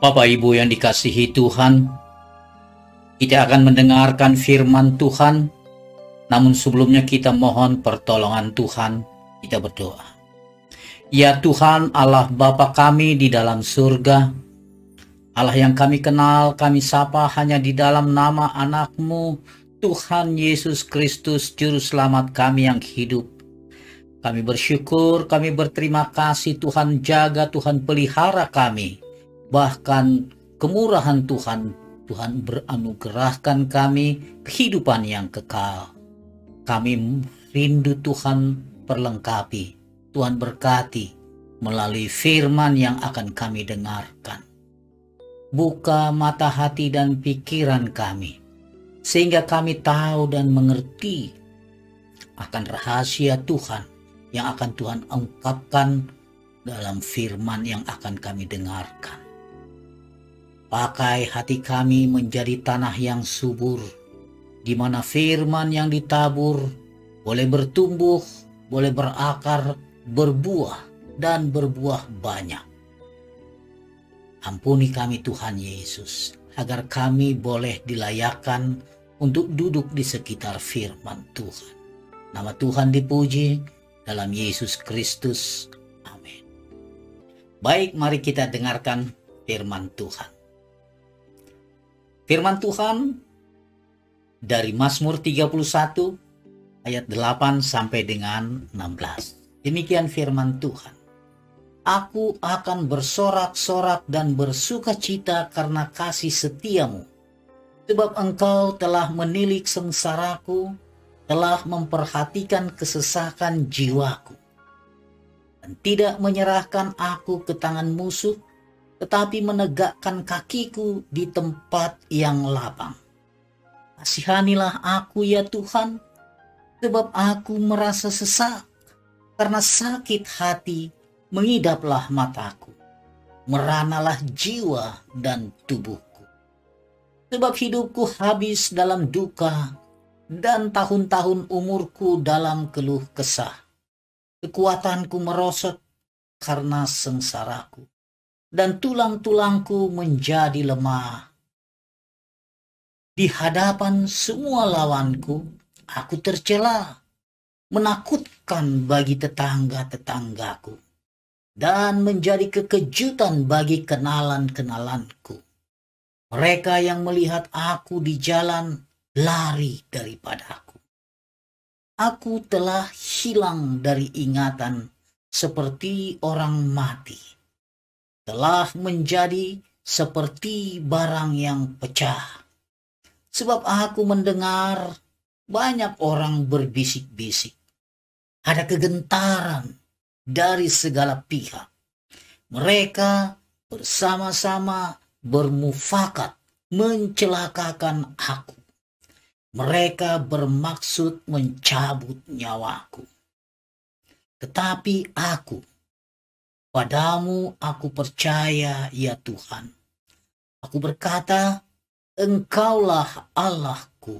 Bapak Ibu yang dikasihi Tuhan, kita akan mendengarkan firman Tuhan, namun sebelumnya kita mohon pertolongan Tuhan, kita berdoa. Ya Tuhan Allah Bapa kami di dalam surga, Allah yang kami kenal, kami sapa hanya di dalam nama anak-Mu, Tuhan Yesus Kristus, Juru Selamat kami yang hidup. Kami bersyukur, kami berterima kasih Tuhan jaga, Tuhan pelihara kami. Bahkan kemurahan Tuhan, Tuhan beranugerahkan kami kehidupan yang kekal. Kami rindu Tuhan perlengkapi, Tuhan berkati melalui firman yang akan kami dengarkan. Buka mata hati dan pikiran kami, sehingga kami tahu dan mengerti akan rahasia Tuhan yang akan Tuhan ungkapkan dalam firman yang akan kami dengarkan. Pakai hati kami menjadi tanah yang subur, di mana firman yang ditabur boleh bertumbuh, boleh berakar, berbuah, dan berbuah banyak. Ampuni kami Tuhan Yesus, agar kami boleh dilayakkan untuk duduk di sekitar firman Tuhan. Nama Tuhan dipuji dalam Yesus Kristus. Amin. Baik, mari kita dengarkan firman Tuhan. Firman Tuhan dari Mazmur 31 ayat 8 sampai dengan 16. Demikian firman Tuhan. Aku akan bersorak-sorak dan bersukacita karena kasih setiamu, sebab engkau telah menilik sengsaraku, telah memperhatikan kesesakan jiwaku, dan tidak menyerahkan aku ke tangan musuh, tetapi menegakkan kakiku di tempat yang lapang. Kasihanilah aku ya Tuhan, sebab aku merasa sesak, karena sakit hati mengidaplah mataku, meranalah jiwa dan tubuhku. Sebab hidupku habis dalam duka, dan tahun-tahun umurku dalam keluh kesah. Kekuatanku merosot karena sengsaraku, dan tulang-tulangku menjadi lemah. Di hadapan semua lawanku, aku tercela, menakutkan bagi tetangga-tetanggaku, dan menjadi kekejutan bagi kenalan-kenalanku. Mereka yang melihat aku di jalan lari daripadaku. Aku telah hilang dari ingatan seperti orang mati, telah menjadi seperti barang yang pecah. Sebab aku mendengar banyak orang berbisik-bisik. Ada kegentaran dari segala pihak. Mereka bersama-sama bermufakat mencelakakan aku. Mereka bermaksud mencabut nyawaku. Tetapi aku, padamu aku percaya ya Tuhan. Aku berkata, Engkaulah Allahku.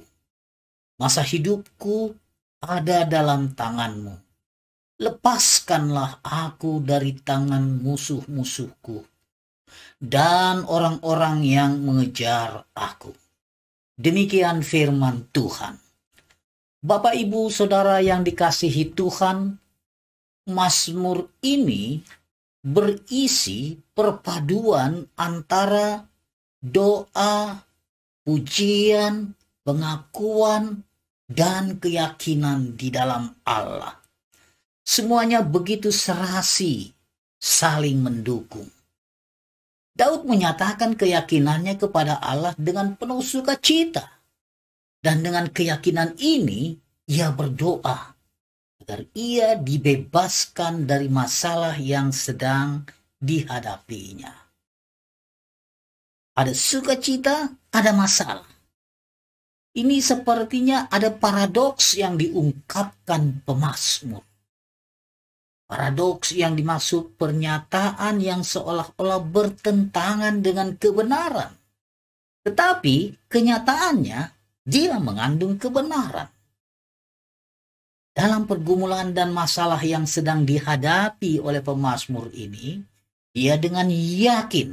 Masa hidupku ada dalam tanganmu. Lepaskanlah aku dari tangan musuh-musuhku dan orang-orang yang mengejar aku. Demikian firman Tuhan. Bapak, Ibu, Saudara yang dikasihi Tuhan, Mazmur ini berisi perpaduan antara doa, pujian, pengakuan, dan keyakinan di dalam Allah. Semuanya begitu serasi, saling mendukung. Daud menyatakan keyakinannya kepada Allah dengan penuh sukacita. Dan dengan keyakinan ini, ia berdoa agar ia dibebaskan dari masalah yang sedang dihadapinya. Ada sukacita, ada masalah. Ini sepertinya ada paradoks yang diungkapkan pemazmur. Paradoks yang dimaksud pernyataan yang seolah-olah bertentangan dengan kebenaran. Tetapi kenyataannya dia mengandung kebenaran. Dalam pergumulan dan masalah yang sedang dihadapi oleh pemazmur ini, ia dengan yakin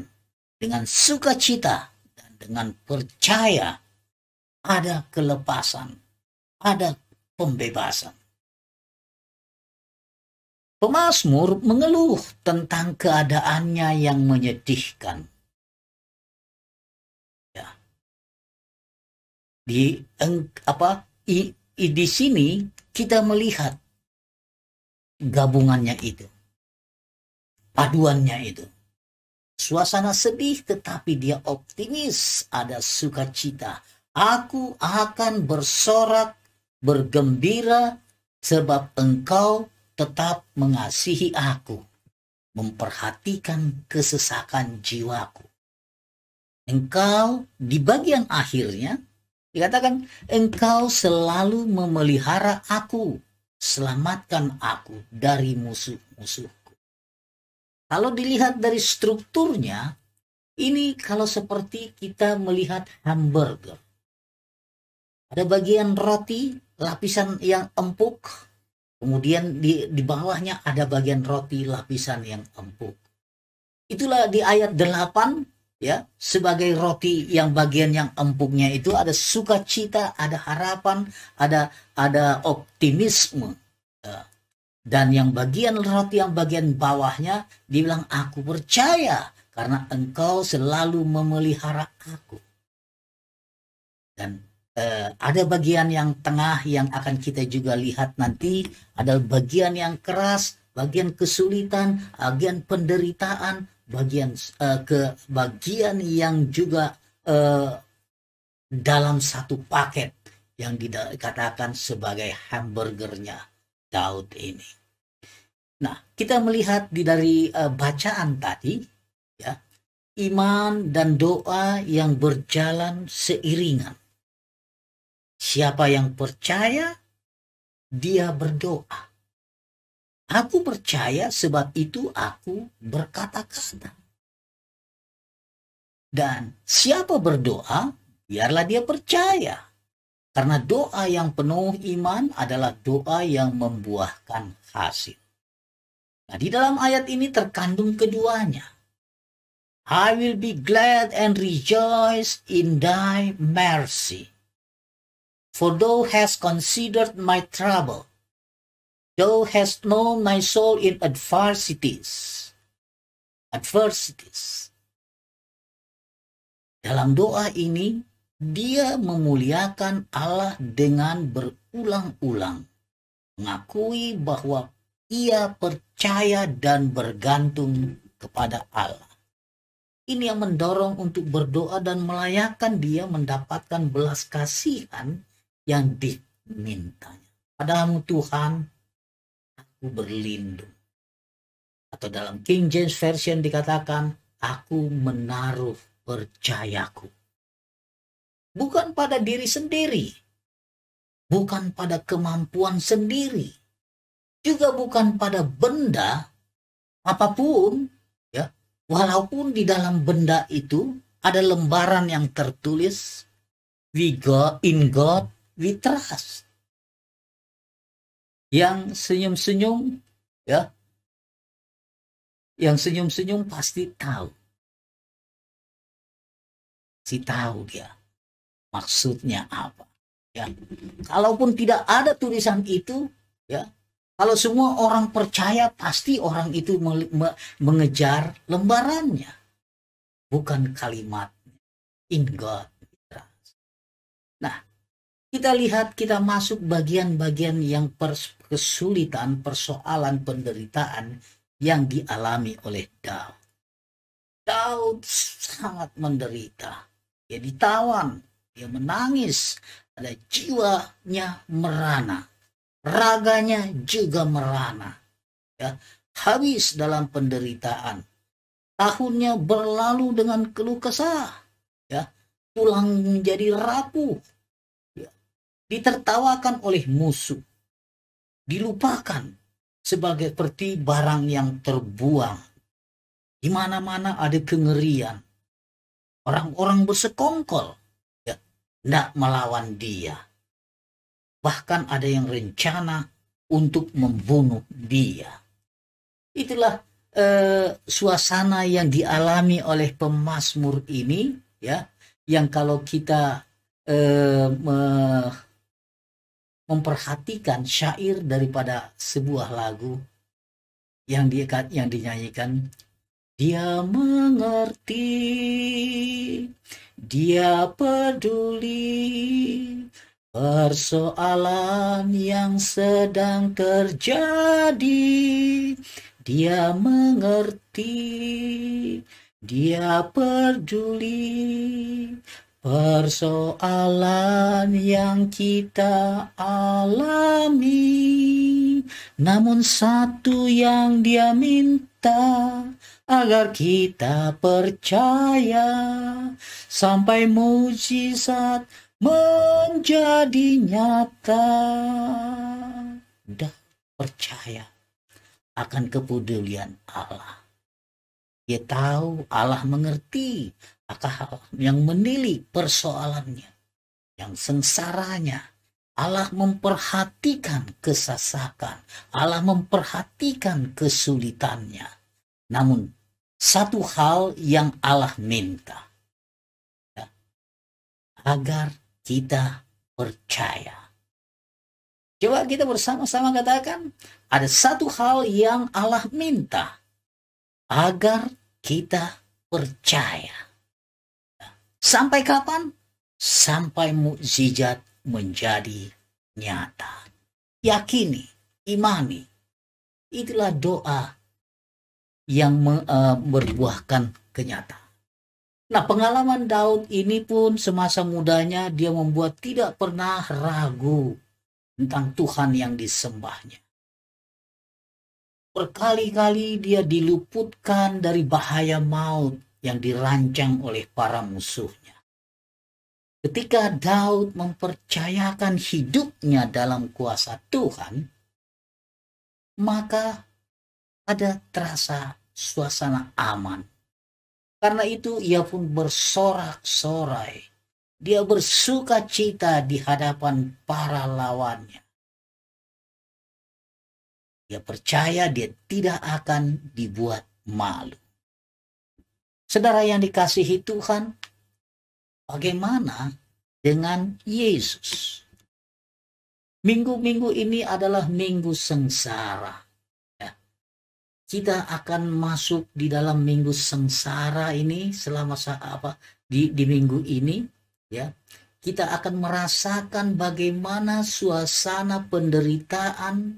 dengan sukacita dan dengan percaya ada kelepasan, ada pembebasan. Pemazmur mengeluh tentang keadaannya yang menyedihkan. Ya. Di sini kita melihat gabungannya itu, paduannya itu. Suasana sedih tetapi dia optimis, ada sukacita. Aku akan bersorak, bergembira sebab engkau tetap mengasihi aku, memperhatikan kesesakan jiwaku. Engkau di bagian akhirnya dikatakan engkau selalu memelihara aku, selamatkan aku dari musuh-musuhku. Kalau dilihat dari strukturnya, ini kalau seperti kita melihat hamburger. Ada bagian roti, lapisan yang empuk, kemudian di bawahnya ada bagian roti, lapisan yang empuk. Itulah di ayat 8, ya, sebagai roti yang bagian yang empuknya itu ada sukacita, ada harapan, ada optimisme. Dan yang bagian roti yang bagian bawahnya dibilang aku percaya karena engkau selalu memelihara aku. Dan ada bagian yang tengah yang akan kita juga lihat nanti, ada bagian yang keras, bagian kesulitan, bagian penderitaan, bagian yang juga dalam satu paket yang dikatakan sebagai hamburgernya Daud ini. Nah, kita melihat dari bacaan tadi, ya, iman dan doa yang berjalan seiringan. Siapa yang percaya, dia berdoa. Aku percaya sebab itu aku berkata-kata. Dan siapa berdoa, biarlah dia percaya. Karena doa yang penuh iman adalah doa yang membuahkan hasil. Nah, di dalam ayat ini terkandung keduanya. I will be glad and rejoice in thy mercy. For thou hast considered my trouble. Thou hast known my soul in adversities. Dalam doa ini, dia memuliakan Allah dengan berulang-ulang, mengakui bahwa ia percaya dan bergantung kepada Allah. Ini yang mendorong untuk berdoa dan melayakkan dia mendapatkan belas kasihan yang dimintanya. Padamu Tuhan, aku berlindung. Atau dalam King James Version dikatakan, aku menaruh percayaku. Bukan pada diri sendiri, bukan pada kemampuan sendiri, juga bukan pada benda apapun, ya. Walaupun di dalam benda itu ada lembaran yang tertulis in God we trust. Yang senyum-senyum, ya. Yang senyum-senyum pasti tahu. Dia maksudnya apa, ya. Kalaupun tidak ada tulisan itu, ya, kalau semua orang percaya pasti orang itu mengejar lembarannya, bukan kalimatnya in God. Nah, kita lihat, kita masuk bagian-bagian yang kesulitan, persoalan, penderitaan yang dialami oleh Daud. Daud sangat menderita, dia ditawan, dia menangis, ada jiwanya merana, raganya juga merana, ya, habis dalam penderitaan. Tahunnya berlalu dengan keluh kesah, ya, tulang menjadi rapuh, ya, ditertawakan oleh musuh, dilupakan seperti barang yang terbuang. Di mana-mana ada kengerian, orang-orang bersekongkol, ya, tidak melawan dia. Bahkan ada yang rencana untuk membunuh dia. Itulah suasana yang dialami oleh pemazmur ini, ya, yang kalau kita memperhatikan syair daripada sebuah lagu yang dinyanyikan, dia mengerti, dia peduli persoalan yang sedang terjadi. Dia mengerti, dia peduli persoalan yang kita alami. Namun satu yang dia minta, agar kita percaya sampai mujizat menjadi nyata. Dan percaya akan kepedulian Allah. Dia tahu, Allah mengerti akan yang menilik persoalannya, yang sengsaranya. Allah memperhatikan kesasakan, Allah memperhatikan kesulitannya. Namun satu hal yang Allah minta, ya, agar kita percaya. Coba kita bersama-sama katakan, ada satu hal yang Allah minta, agar kita percaya. Sampai kapan? Sampai mukjizat menjadi nyata. Yakini, imani. Itulah doa yang berbuahkan kenyataan. Nah, pengalaman Daud ini pun semasa mudanya dia membuat tidak pernah ragu tentang Tuhan yang disembahnya. Berkali-kali dia diluputkan dari bahaya maut yang dirancang oleh para musuhnya. Ketika Daud mempercayakan hidupnya dalam kuasa Tuhan, maka ada terasa suasana aman. Karena itu ia pun bersorak-sorai. Dia bersuka cita di hadapan para lawannya. Dia percaya dia tidak akan dibuat malu. Saudara yang dikasihi Tuhan, bagaimana dengan Yesus? Minggu-minggu ini adalah minggu sengsara. Ya. Kita akan masuk di dalam minggu sengsara ini selama di minggu ini. Ya, kita akan merasakan bagaimana suasana penderitaan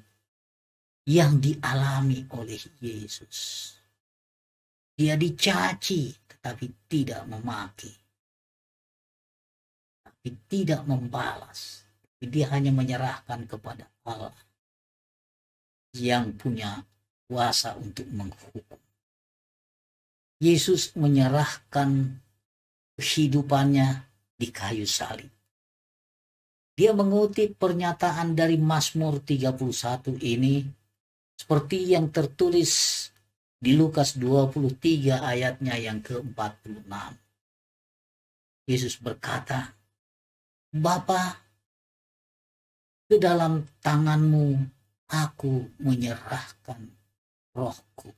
yang dialami oleh Yesus. Dia dicaci tetapi tidak memaki, tapi tidak membalas. Dia hanya menyerahkan kepada Allah yang punya kuasa untuk menghukum. Yesus menyerahkan kehidupannya di kayu salib. Dia mengutip pernyataan dari Mazmur 31 ini seperti yang tertulis di Lukas 23 ayatnya yang ke-46. Yesus berkata, Bapa, ke dalam tanganmu aku menyerahkan rohku.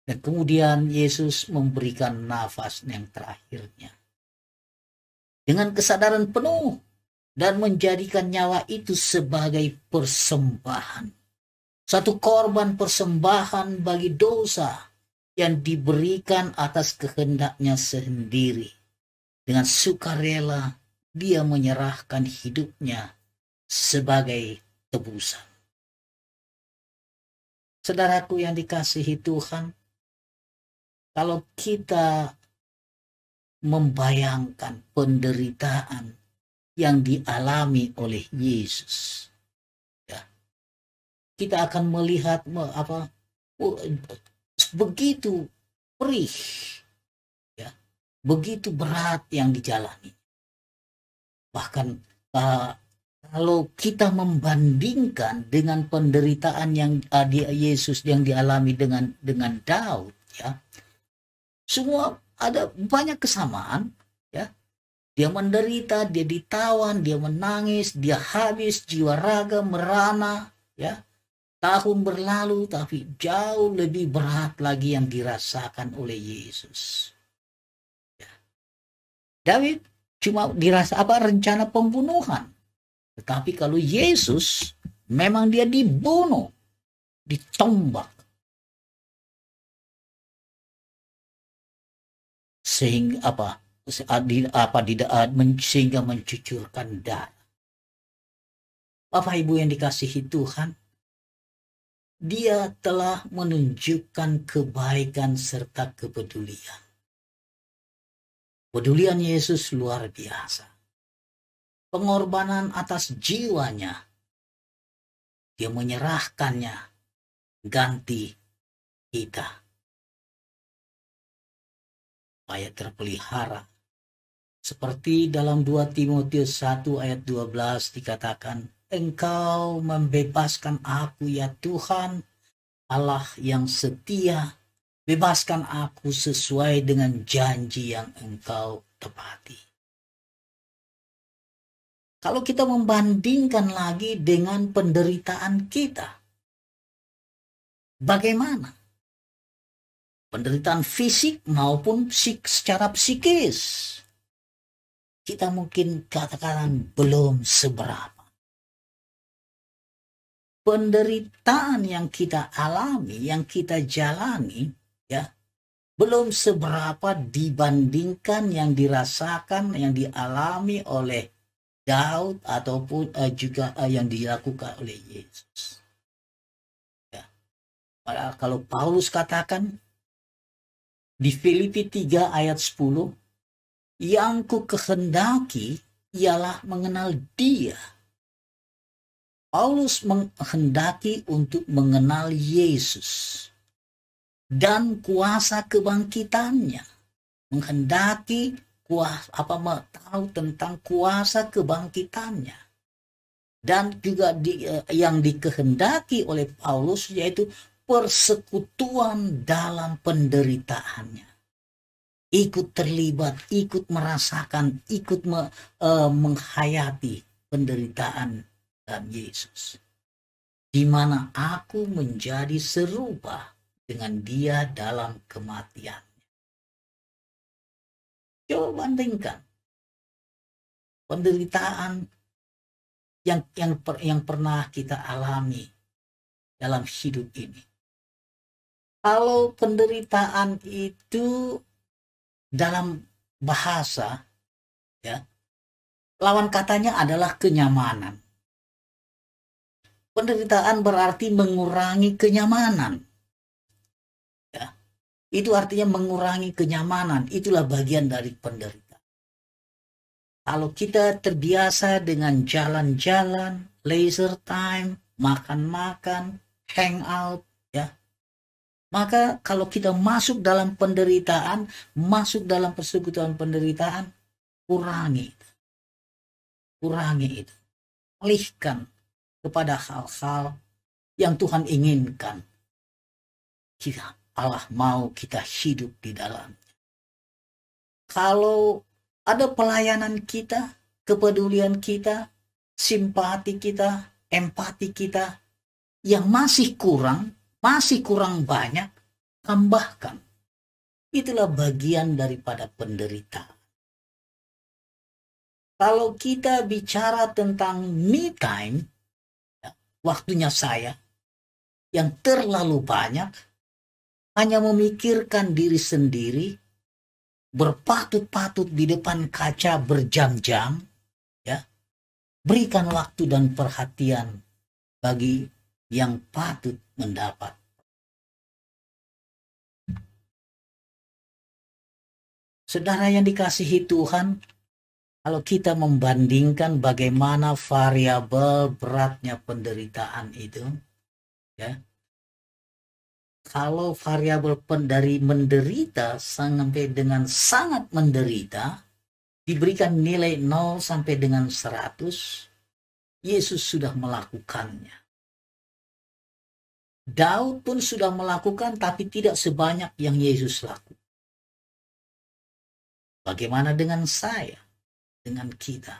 Dan kemudian Yesus memberikan nafas yang terakhirnya. Dengan kesadaran penuh dan menjadikan nyawa itu sebagai persembahan. Satu korban persembahan bagi dosa yang diberikan atas kehendaknya sendiri. Dengan sukarela dia menyerahkan hidupnya sebagai tebusan. Saudaraku yang dikasihi Tuhan, kalau kita membayangkan penderitaan yang dialami oleh Yesus, ya, kita akan melihat begitu perih, ya, begitu berat yang dijalani. Bahkan kalau kita membandingkan dengan penderitaan yang Yesus yang dialami dengan Daud, ya, semua ada banyak kesamaan, ya. Dia menderita, dia ditawan, dia menangis, dia habis jiwa raga, merana, ya. Tahun berlalu tapi jauh lebih berat lagi yang dirasakan oleh Yesus. Ya. David cuma dirasa rencana pembunuhan. Tetapi kalau Yesus memang dia dibunuh, ditombak. Sehingga sehingga mencucurkan darah. Bapak Ibu yang dikasihi Tuhan, dia telah menunjukkan kebaikan serta kepedulian. Pedulian Yesus luar biasa. Pengorbanan atas jiwanya, dia menyerahkannya ganti kita supaya terpelihara. Seperti dalam 2 Timotius 1 ayat 12 dikatakan, Engkau membebaskan aku ya Tuhan, Allah yang setia, bebaskan aku sesuai dengan janji yang Engkau tepati. Kalau kita membandingkan lagi dengan penderitaan kita, bagaimana? Penderitaan fisik maupun secara psikis. Kita mungkin katakan belum seberapa. Penderitaan yang kita alami, yang kita jalani, ya, belum seberapa dibandingkan yang dirasakan, yang dialami oleh Daud ataupun juga yang dilakukan oleh Yesus. Ya. Padahal kalau Paulus katakan di Filipi 3 ayat 10, yang ku kehendaki ialah mengenal Dia. Paulus menghendaki untuk mengenal Yesus dan kuasa kebangkitannya. Menghendaki tahu tentang kuasa kebangkitannya. Dan juga yang dikehendaki oleh Paulus yaitu persekutuan dalam penderitaannya. Ikut terlibat, ikut merasakan, ikut menghayati penderitaan Yesus. Di mana aku menjadi serupa dengan Dia dalam kematiannya. Coba bandingkan penderitaan yang pernah kita alami dalam hidup ini. Kalau penderitaan itu dalam bahasa, ya, lawan katanya adalah kenyamanan. Penderitaan berarti mengurangi kenyamanan. Ya, itu artinya mengurangi kenyamanan. Itulah bagian dari penderitaan. Kalau kita terbiasa dengan jalan-jalan, leisure time, makan-makan, hangout, ya, maka kalau kita masuk dalam penderitaan, masuk dalam persekutuan penderitaan, kurangi itu. Alihkan kepada hal-hal yang Tuhan inginkan. Allah mau kita hidup di dalamnya. Kalau ada pelayanan kita, kepedulian kita, simpati kita, empati kita yang masih kurang banyak, tambahkan. Itulah bagian daripada penderitaan. Kalau kita bicara tentang me time, waktunya saya yang terlalu banyak, hanya memikirkan diri sendiri, berpatut-patut di depan kaca berjam-jam, ya, berikan waktu dan perhatian bagi yang patut mendapat. Saudara yang dikasihi Tuhan, kalau kita membandingkan bagaimana variabel beratnya penderitaan itu, ya, kalau variabel dari menderita sampai dengan sangat menderita, diberikan nilai 0 sampai dengan 100, Yesus sudah melakukannya. Daud pun sudah melakukan, tapi tidak sebanyak yang Yesus lakukan. Bagaimana dengan saya? Dengan kita?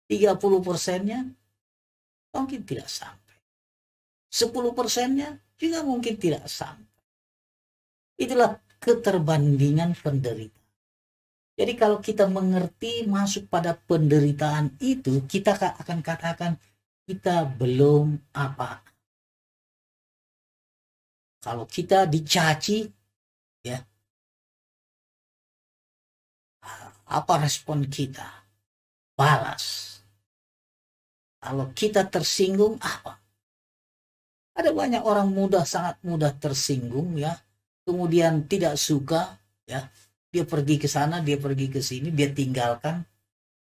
30%-nya mungkin tidak sampai. 10%-nya juga mungkin tidak sampai. Itulah keterbandingan penderitaan. Jadi kalau kita mengerti masuk pada penderitaan itu, kita akan katakan kita belum apa. Kalau kita dicaci, ya, apa respon kita? Balas. Kalau kita tersinggung, apa? Ada banyak orang sangat mudah tersinggung, ya. Kemudian tidak suka, ya. Dia pergi ke sana, dia pergi ke sini, dia tinggalkan,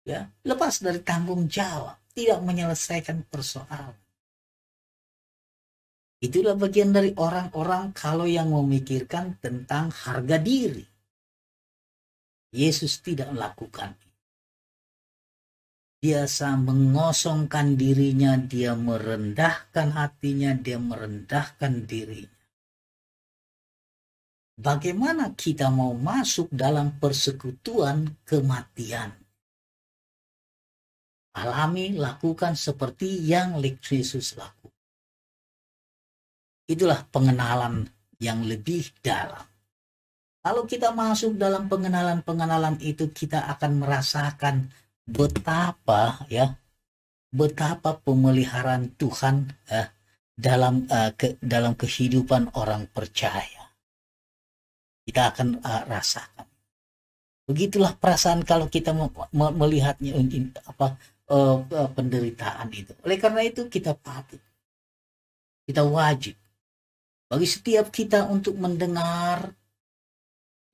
ya. Lepas dari tanggung jawab, tidak menyelesaikan persoalan. Itulah bagian dari orang-orang kalau yang memikirkan tentang harga diri. Yesus tidak melakukan. Biasa mengosongkan dirinya, dia merendahkan hatinya, dia merendahkan dirinya. Bagaimana kita mau masuk dalam persekutuan kematian? Alami, lakukan seperti yang Yesus lakukan. Itulah pengenalan yang lebih dalam. Kalau kita masuk dalam pengenalan-pengenalan itu, kita akan merasakan betapa pemeliharaan Tuhan dalam kehidupan orang percaya. Kita akan rasakan. Begitulah perasaan kalau kita melihatnya penderitaan itu. Oleh karena itu kita patut, kita wajib bagi setiap kita untuk mendengar,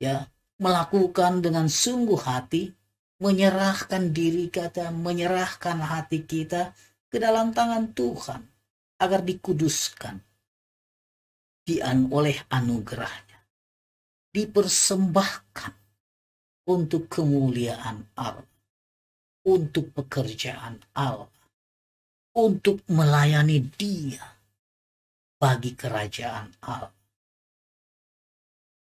ya, melakukan dengan sungguh hati, menyerahkan diri kita, menyerahkan hati kita ke dalam tangan Tuhan agar dikuduskan oleh anugerahnya, dipersembahkan untuk kemuliaan Allah, untuk pekerjaan Allah, untuk melayani Dia bagi kerajaan Allah.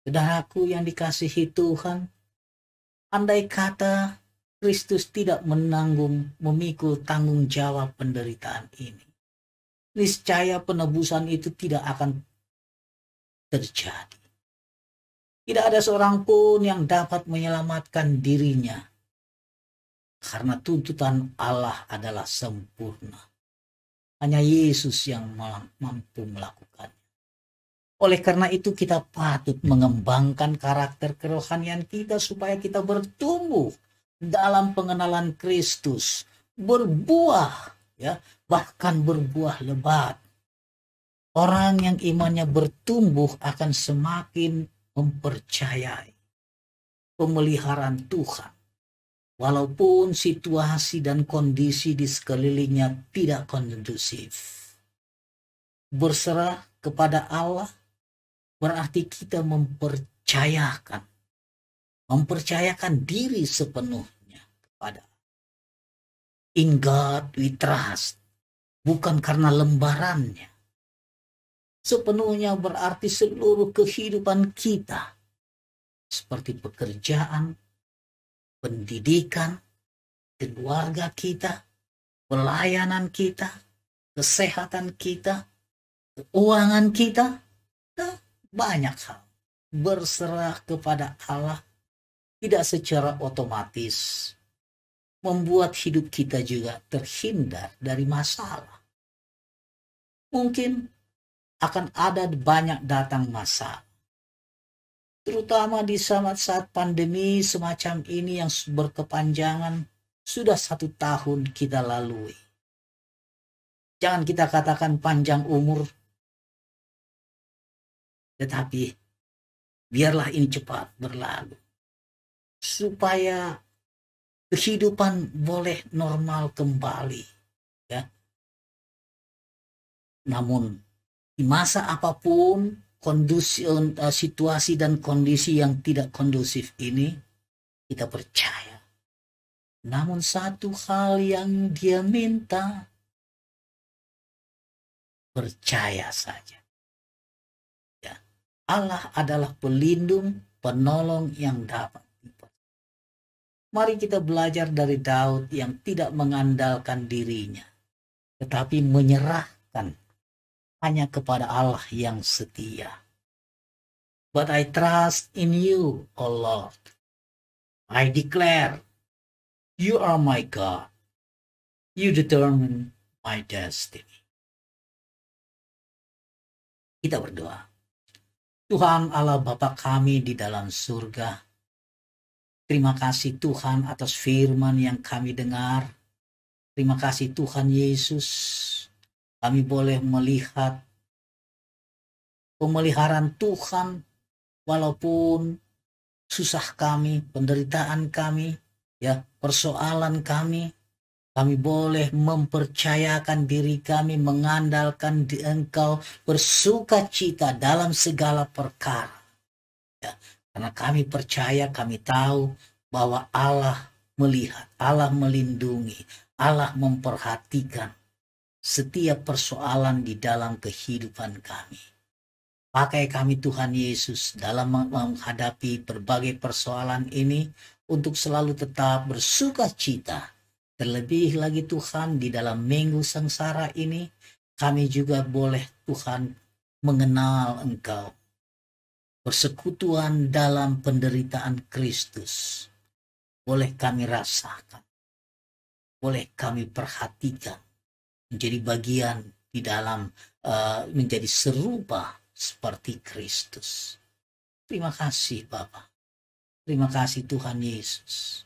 Saudaraku yang dikasihi Tuhan, andai kata Kristus tidak memikul tanggung jawab penderitaan ini, niscaya penebusan itu tidak akan terjadi. Tidak ada seorang pun yang dapat menyelamatkan dirinya, karena tuntutan Allah adalah sempurna. Hanya Yesus yang mampu melakukannya. Oleh karena itu kita patut mengembangkan karakter kerohanian kita supaya kita bertumbuh dalam pengenalan Kristus, berbuah, ya, bahkan berbuah lebat. Orang yang imannya bertumbuh akan semakin mempercayai pemeliharaan Tuhan, walaupun situasi dan kondisi di sekelilingnya tidak kondusif. Berserah kepada Allah berarti kita mempercayakan diri sepenuhnya kepada Allah. In God we trust, bukan karena lembarannya. Sepenuhnya berarti seluruh kehidupan kita, seperti pekerjaan, pendidikan, keluarga kita, pelayanan kita, kesehatan kita, keuangan kita, banyak hal berserah kepada Allah tidak secara otomatis membuat hidup kita juga terhindar dari masalah. Mungkin akan ada banyak datang masalah, terutama di saat pandemi semacam ini yang berkepanjangan sudah 1 tahun kita lalui. Jangan kita katakan panjang umur, tetapi biarlah ini cepat berlalu supaya kehidupan boleh normal kembali, ya. Namun di masa apapun situasi dan kondisi yang tidak kondusif ini, kita percaya. Namun satu hal yang Dia minta, percaya saja. Allah adalah pelindung, penolong yang dapat dipercaya. Mari kita belajar dari Daud yang tidak mengandalkan dirinya, tetapi menyerahkan hanya kepada Allah yang setia. But I trust in you, O Lord. I declare, you are my God. You determine my destiny. Kita berdoa. Tuhan Allah Bapa kami di dalam surga, terima kasih Tuhan atas firman yang kami dengar. Terima kasih Tuhan Yesus, kami boleh melihat pemeliharaan Tuhan walaupun susah kami, penderitaan kami, ya, persoalan kami boleh mempercayakan diri kami, mengandalkan di Engkau, bersuka cita dalam segala perkara. Ya, karena kami percaya, kami tahu bahwa Allah melihat, Allah melindungi, Allah memperhatikan setiap persoalan di dalam kehidupan kami. Pakai kami Tuhan Yesus dalam menghadapi berbagai persoalan ini untuk selalu tetap bersuka cita. Terlebih lagi Tuhan di dalam minggu sengsara ini, kami juga boleh Tuhan mengenal Engkau. Persekutuan dalam penderitaan Kristus boleh kami rasakan, boleh kami perhatikan, menjadi bagian di dalam menjadi serupa seperti Kristus. Terima kasih Bapa. Terima kasih Tuhan Yesus.